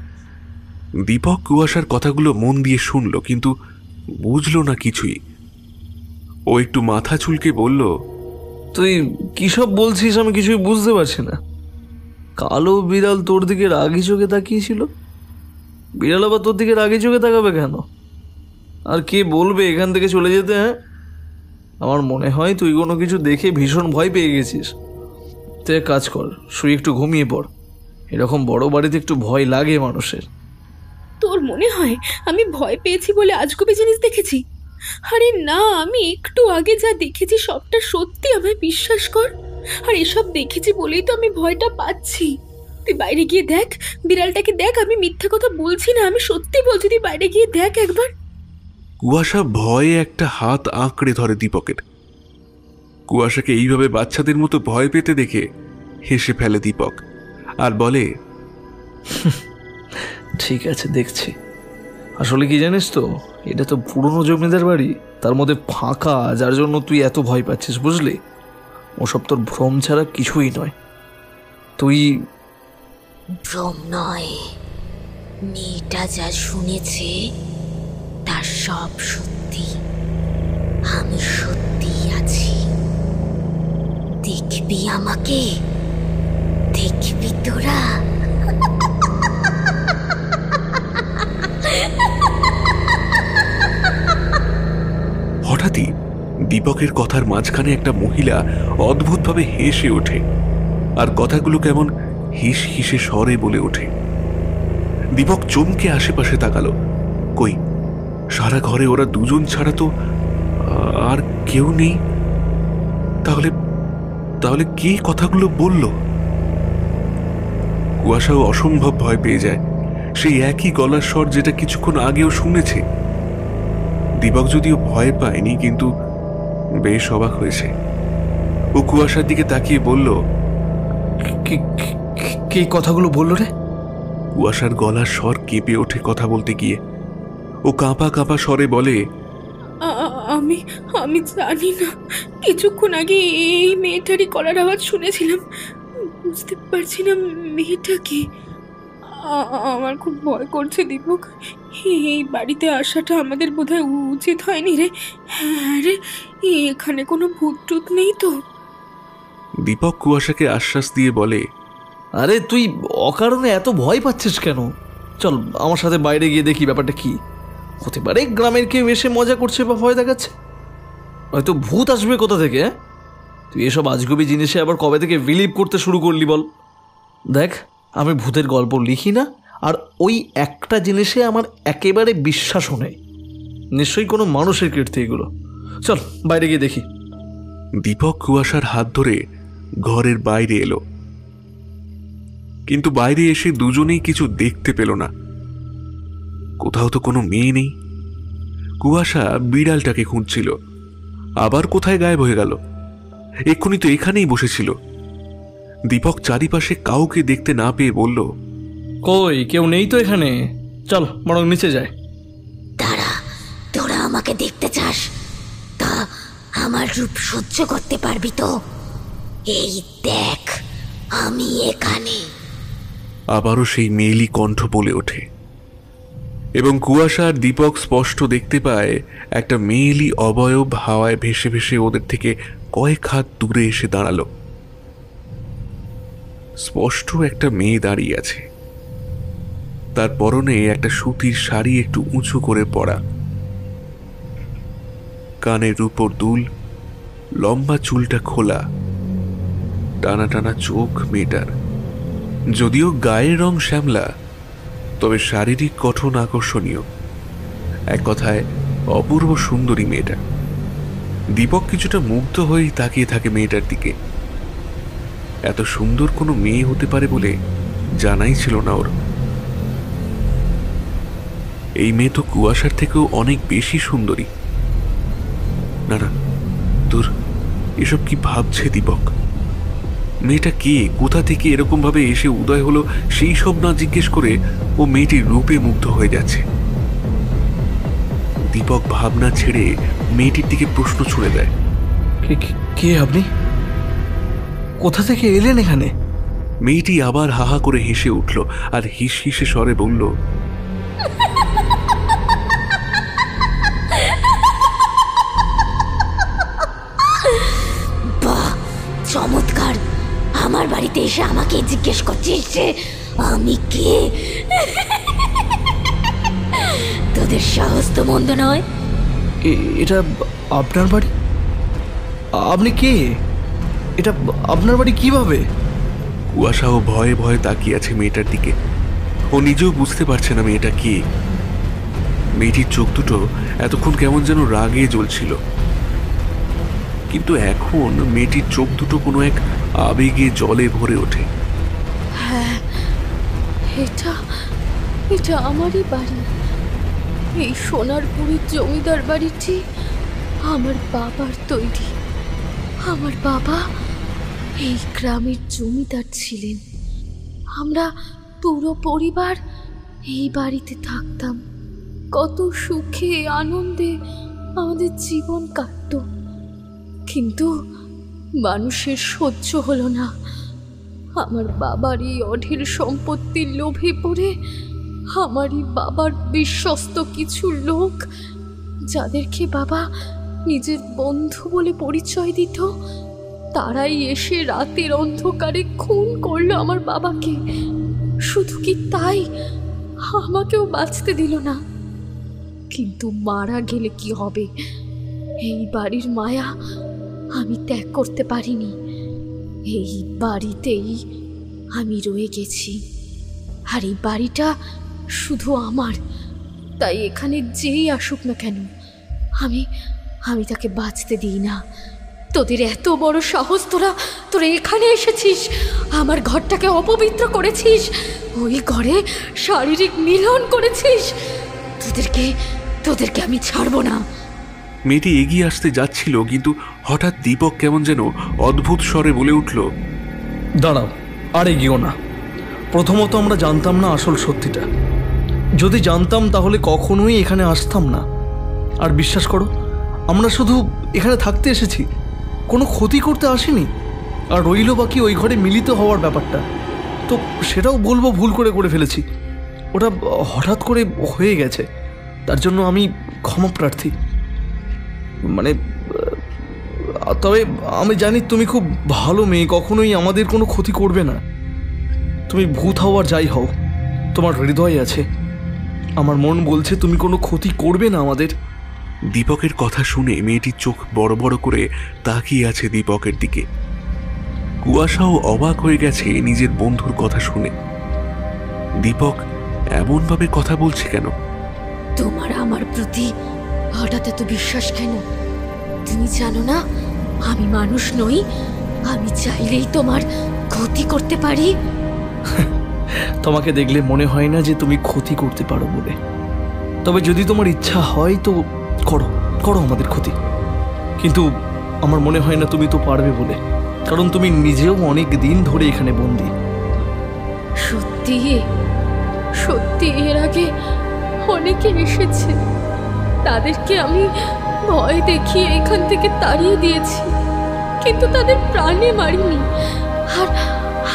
দীপক কুয়াশার কথাগুলো মন দিয়ে শুনল, কিন্তু বুঝলো না কিছুই। ও একটু মাথা চুলকে বলল, তুই কি সব বলছিস? আমি কিছুই বুঝতে পারছি না। কালো বিড়াল তোর দিকে রাগি চোখে তাকিয়েছিল? বিড়াল আবার তোর দিকে রাগি চোখে তাকাবে কেন? আর কে বলবে এখান থেকে চলে যেতে? হ্যাঁ, আমার মনে হয় তুই কোনো কিছু দেখে ভীষণ ভয় পেয়ে গেছিস। তুই এক কাজ কর, শুয়ে একটু ঘুমিয়ে পড়। এরকম বড় বাড়িতে একটু ভয় লাগে মানুষের। তোর মনে হয় আমি ভয় পেয়েছি বলে আজগুবি জিনিস দেখেছি? আরে না, আমি একটু আগে যা দেখেছি সবটা সত্যি, আমায় বিশ্বাস কর। আর এসব দেখেছি বলেই তো আমি ভয়টা পাচ্ছি। তুই বাইরে গিয়ে দেখ, বিড়ালটাকে দেখ, আমি মিথ্যা কথা বলছি না, আমি সত্যি বলছি, তুই বাইরে গিয়ে দেখ একবার। কুয়াশা ভয়ে একটা হাত আঁকড়ে ধরে দীপকের। কুয়াশাকে এইভাবে বাচ্চাদের মতো ভয় পেতে দেখে হেসে ফেলে দীপক আর বলে, ঠিক আছে, দেখছি। আসলে কি জানিস তো, এটা তো পুরনো জমিদার বাড়ি, তার মধ্যে ফাঁকা, যার জন্য তুই এত ভয় পাচ্ছিস, বুঝলি? ওসব তোর ভ্রম ছাড়া কিছুই নয়। তুই ভ্রম নয়, মেয়েটা যা শুনেছে তার সব সত্যি। আমি সত্যি আছি, দেখবি আমাকে, দেখবি তোরা। হঠাৎই দীপকের কথার মাঝখানে একটা মহিলা অদ্ভুতভাবে হেসে ওঠে আর কথাগুলো কেমন হিস হিসে স্বরে বলে ওঠে। দীপক চমকে আশেপাশে তাকালো। কই, সারা ঘরে ওরা দুজন ছাড়া তো আর কেউ নেই। তাহলে তাহলে কে কথাগুলো বলল? কুয়াশাও অসম্ভব ভয় পেয়ে যায়, সেই একই গলার স্বর যেটা কিছুক্ষণ আগেও শুনেছে। দীপক যদিও ভয় পায়নি, কিন্তু বেশ অবাক হয়েছে। ও কুয়াশার দিকে তাকিয়ে বলল, কে কথাগুলো বললো রে? কুয়াশার গলার স্বর কেঁপে ওঠে কথা বলতে গিয়ে। ও কাঁপা কাঁপা স্বরে বলে, আমি আমি জানি না, কিছুক্ষণ আগে এই মেয়েটারই গলার আওয়াজ শুনেছিলাম, বুঝতে পারছি না মেয়েটা কি। আমার খুব ভয় করছে দীপক, এই বাড়িতে আসাটা আমাদের বোধহয় উচিত হয়নি রে। হ্যাঁ রে, এখানে কোনো ভূত টুত নেই তো? দীপক কুয়াশাকে আশ্বাস দিয়ে বলে, আরে তুই অকারণে এত ভয় পাচ্ছিস কেন? চল আমার সাথে বাইরে গিয়ে দেখি ব্যাপারটা কি। হতে পারে গ্রামের কেউ এসে মজা করছে বা ভয় দেখাচ্ছে, হয়তো ভূত আসবে কোথা থেকে। তুই এসব আজগুবি জিনিসে আবার কবে থেকে বিলিভ করতে শুরু করলি বল? দেখ, আমি ভূতের গল্প লিখি না, আর ওই একটা জিনিসে আমার একেবারে বিশ্বাসও নেই। নিশ্চয়ই কোনো মানুষের কীর্তি এগুলো। চল বাইরে গিয়ে দেখি। দীপক কুয়াশার হাত ধরে ঘরের বাইরে এলো, কিন্তু বাইরে এসে দুজনেই কিছু দেখতে পেল না। কোথাও তো কোনো মেয়ে নেই। কুয়াশা বিড়ালটাকে খুঁজছিল, আবার কোথায় গায়েব হয়ে গেল? এক্ষুনি তো এখানেই বসেছিল। দীপক চারিপাশে কাউকে দেখতে না পেয়ে বলল, কই, কেউ নেই তো এখানে, চল বরং নিচে যায়। দাঁড়া, তোরা আমাকে দেখতে চাস? তা আমার রূপ সহ্য করতে পারবি তো? এই দেখ, আমি এখানে। আবারও সেই মেয়েলি কণ্ঠ বলে ওঠে, এবং কুয়াশা আর দীপক স্পষ্ট দেখতে পায় একটা মেয়েলি অবয়ব হাওয়ায় ভেসে ভেসে ওদের থেকে কয়েক হাত দূরে এসে দাঁড়ালো। স্পষ্ট একটা মেয়ে দাঁড়িয়ে আছে, তার পরনে একটা সুতির শাড়ি একটু উঁচু করে পরা, কানের উপর দুল, লম্বা চুলটা খোলা, টানা টানা চোখ মেয়েটার। যদিও গায়ের রং শ্যামলা, তবে শারীরিক গঠন আকর্ষণীয়। এক কথায় অপূর্ব সুন্দরী মেয়েটা। দীপক কিছুটা মুগ্ধ হয়েই তাকিয়ে থাকে মেয়েটার দিকে। এত সুন্দর কোনো মেয়ে হতে পারে বলে জানাই ছিল না ওর। এই মেয়ে তো কুয়াশার থেকেও অনেক বেশি সুন্দরী। না না, তোর এসব কি ভাবছে দীপক? মেয়েটা কে, কোথা থেকে এরকম ভাবে এসে উদয় হলো, সেই সব না জিজ্ঞেস করে ও মেয়েটির রূপে মুগ্ধ হয়ে যাচ্ছে। দীপক ভাবনা ছেড়ে মেয়েটির দিকে প্রশ্ন ছুড়ে দেয়, কে আপনি? কোথা থেকে এলেন এখানে? মেয়েটি আবার হাহা করে হেসে উঠল আর হিস হিসে স্বরে বলল, বাহ, চমৎকার! আমার বাড়িতে এসে আমাকে জিজ্ঞেস করছিস যে আমি কে? তোদের সাহস তো মন্দ নয়। এটা আপনার বাড়ি? আপনি কে? এটা আপনার বাড়ি কিভাবে? কুয়াশাও ভয়ে ভয়ে তাকিয়ে আছে মেয়েটার দিকে। ও নিজেও বুঝতে পারছে না মেয়েটা কে। মেয়েটির চোখ দুটো এতক্ষণ কেমন যেন রাগে জ্বলছিল, কিন্তু এখন মেয়েটির চোখ দুটো কোনো এক আবেগে জলে ভরে ওঠে। হ্যাঁ, এটা আমারই বাড়ি। এই সোনারপুরের জমিদার বাড়িটি আমার বাবার তৈরি। আমার বাবা এই গ্রামের জমিদার ছিলেন। আমরা পুরো পরিবার এই বাড়িতে থাকতাম। কত সুখে আনন্দে আমাদের জীবন কাটত। কিন্তু মানুষের সহ্য হলো না। আমার বাবার এই অঢেল সম্পত্তির লোভে পড়ে আমারই বাবার বিশ্বস্ত কিছু লোক, যাদেরকে বাবা নিজের বন্ধু বলে পরিচয় দিত, তারাই এসে রাতের অন্ধকারে খুন করলো আমার বাবাকে। শুধু কি তাই, আমাকেও বাঁচতে দিল না। কিন্তু মারা গেলে কি হবে, এই বাড়ির মায়া আমি ত্যাগ করতে পারিনি। এই বাড়িতেই আমি রয়ে গেছি। আর এই বাড়িটা শুধু আমার, তাই এখানে যেই আসুক না কেন আমি তাকে বাঁচতে দিই না। তোদের এত বড় সাহস, তোরা এখানে এসেছিস, আমার ঘরটাকে অপবিত্র করেছিস, ওই ঘরে শারীরিক মিলন করেছিস। তোদেরকে আমি ছাড়বো না। মেয়েটি এগিয়ে আসতে যাচ্ছিল, কিন্তু হঠাৎ দীপক কেমন যেন অদ্ভুত স্বরে বলে উঠল, দাঁড়াও, আর এগিয়েও না। প্রথমত আমরা জানতাম না আসল সত্যিটা। যদি জানতাম তাহলে কখনোই এখানে আসতাম না। আর বিশ্বাস করো, আমরা শুধু এখানে থাকতে এসেছি, কোনো ক্ষতি করতে আসিনি। আর রইল বাকি ওই ঘরে মিলিত হওয়ার ব্যাপারটা, তো সেটাও বলবো ভুল করে ফেলেছি। ওটা হঠাৎ করে হয়ে গেছে, তার জন্য আমি ক্ষমা প্রার্থী। মানে তবে আমি জানি তুমি খুব ভালো মেয়ে, কখনোই আমাদের কোনো ক্ষতি করবে না। তুমি ভূত হও আর যাই হও, তোমার হৃদয় আছে। আমার মন বলছে তুমি কোনো ক্ষতি করবে না আমাদের। দীপকের কথা শুনে মেয়েটির চোখ বড় বড় করে তাকিয়ে আছে দীপকের দিকে। কুয়াশাও অবাক হয়ে গেছে নিজের বন্ধুর কথা শুনে। দীপক এমনভাবে কথা বলছে কেন? তোমার আমার প্রতি হঠাৎ এত বিশ্বাস কেন? তুমি জানো না আমি মানুষ নই? আমি চাইলেই তোমার ক্ষতি করতে পারি। তোমাকে দেখলে মনে হয় না যে তুমি ক্ষতি করতে পারো বলে। তবে যদি তোমার ইচ্ছা হয় তো করো আমাদের ক্ষতি। কিন্তু আমার মনে হয় না তুমি তো পারবে বলে, কারণ তুমি নিজেও অনেক দিন ধরে এখানে বন্দী। সত্যি এর আগে অনেকে এসেছে, তাদেরকে আমি ভয় দেখিয়ে এখান থেকে তাড়িয়ে দিয়েছি, কিন্তু তাদের প্রাণে মারিনি।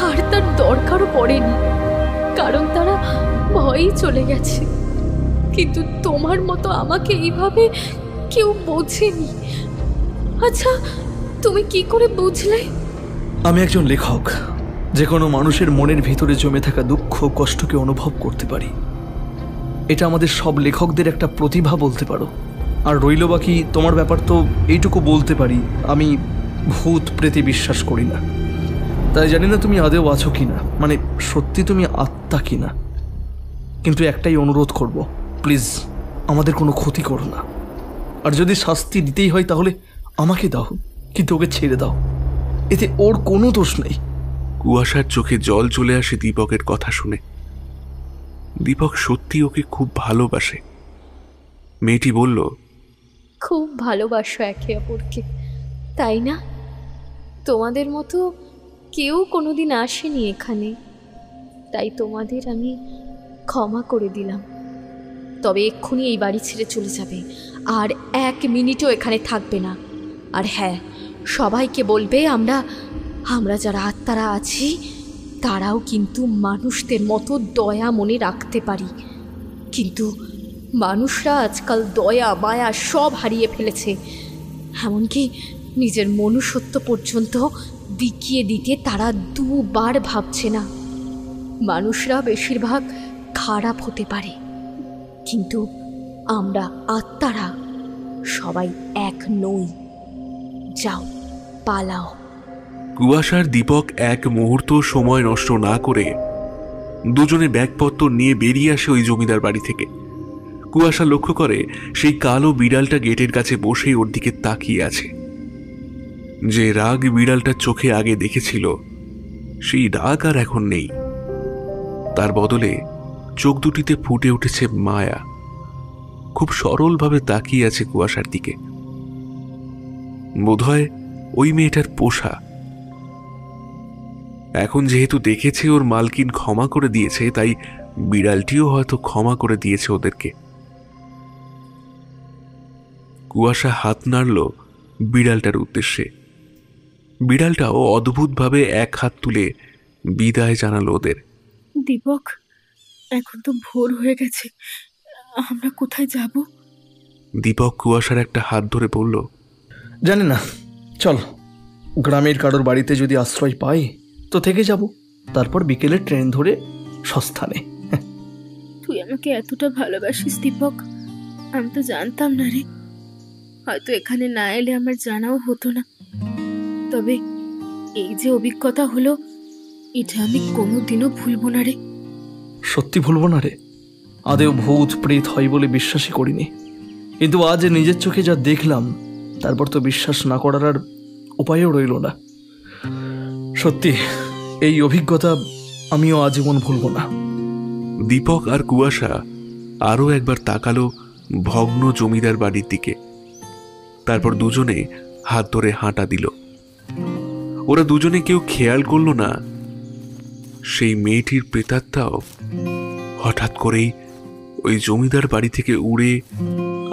আর তার দরকারও পড়েনি, কারণ তারা ভয়ই চলে গেছে। কিন্তু তোমার মতো আমাকে এইভাবে কেউ বোঝেনি। আচ্ছা, তুমি কি করে বুঝলে? আমি একজন লেখক, যে কোনো মানুষের মনের ভিতরে জমে থাকা দুঃখ কষ্টকে অনুভব করতে পারি। এটা আমাদের সব লেখকদের একটা প্রতিভা বলতে পারো। আর রইল বাকি তোমার ব্যাপার, তো এইটুকু বলতে পারি, আমি ভূত প্রেতে বিশ্বাস করি না। তাই জানি না তুমি আদেও আছো কিনা, মানে সত্যি তুমি আত্মা কিনা। কিন্তু একটাই অনুরোধ করব, প্লিজ আমাদের কোনো ক্ষতি করো না। আর যদি শাস্তি দিতেই হয় তাহলে আমাকে দাও, কিন্তু ওকে ছেড়ে দাও, এতে ওর কোনো দোষ নেই। কুয়াশার চোখে জল চলে আসে দীপকের কথা শুনে। দীপক সত্যি ওকে খুব ভালোবাসে। মেয়েটি বলল, খুব ভালোবাসো একে অপরকে, তাই না? তোমাদের মতো কেউ কোনোদিন আসেনি এখানে, তাই তোমাদের আমি ক্ষমা করে দিলাম। তবে এক্ষুনি এই বাড়ি ছেড়ে চলে যাবে, আর 1 মিনিটও এখানে থাকবে না। আর হ্যাঁ, সবাইকে বলবে আমরা যারা আত্মারা আছি তারাও কিন্তু মানুষদের মতো দয়া মনে রাখতে পারি। কিন্তু মানুষরা আজকাল দয়া মায়া সব হারিয়ে ফেলেছে, এমনকি নিজের মনুষ্যত্ব পর্যন্ত বিকিয়ে দিতে তারা 2 বার ভাবছে না। মানুষরা বেশিরভাগ খারাপ হতে পারে, কিন্তু আমরা আত্মারা সবাই এক নই। যাও, পালাও। কুয়াশার দীপক এক মুহূর্ত সময় নষ্ট না করে দুজনে ব্যাগপত্র নিয়ে বেরিয়ে আসে ওই জমিদার বাড়ি থেকে। কুয়াশা লক্ষ্য করে সেই কালো বিড়ালটা গেটের কাছে বসেই ওর দিকে তাকিয়ে আছে। যে রাগ বিড়ালটার চোখে আগে দেখেছিল সেই রাগ আর এখন নেই। তার বদলে চোখ দুটিতে ফুটে উঠেছে মায়া। খুব সরলভাবে তাকিয়ে আছে কুয়াশার দিকে। বোধহয় ওই মেয়েটার পোষা। এখন যেহেতু দেখেছে ওর মালকিন ক্ষমা করে দিয়েছে, তাই বিড়ালটিও হয়তো ক্ষমা করে দিয়েছে ওদেরকে। কুয়াশা হাত নাড়ল বিড়ালটার উদ্দেশ্যে। বিড়ালটাও অদ্ভুতভাবে এক হাত তুলে বিদায় জানালো ওদের। দীপক, এখন তো ভোর হয়ে গেছে, আমরা কোথায় যাব? দীপক কুয়াশার একটা হাত ধরে বলল, জানি না, চল গ্রামের কারোর বাড়িতে যদি আশ্রয় পাই তো থেকে যাব, তারপর বিকেলে ট্রেন ধরে সস্থানে। তুই আমাকে এতটা ভালোবাসিস দীপক, আমি তো জানতাম না রে। হয়তো এখানে না এলে আমার জানাও হতো না। তবে এই যে অভিজ্ঞতা হলো, এটা আমি কোনোদিনও ভুলবো না রে। সত্যি ভুলবো না রে। আদেও ভূত প্রেত হয় বলে বিশ্বাসই করিনি, কিন্তু আজ নিজের চোখে যা দেখলাম তারপর তো বিশ্বাস না করার আর উপায়ও রইল না। সত্যি এই অভিজ্ঞতা আমিও আজীবন ভুলব না। দীপক আর কুয়াশা আরো একবার তাকালো ভগ্ন জমিদার বাড়ির দিকে। তারপর দুজনে হাত ধরে হাঁটা দিল। ওরা দুজনে কেউ খেয়াল করল না সেই মেয়েটির প্রেতাত্মাও হঠাৎ করেই ওই জমিদার বাড়ি থেকে উড়ে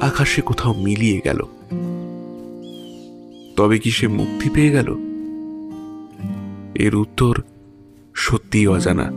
আকাশে কোথাও মিলিয়ে গেল। তবে কি সে মুক্তি পেয়ে গেল? এর উত্তর সত্যিই অজানা।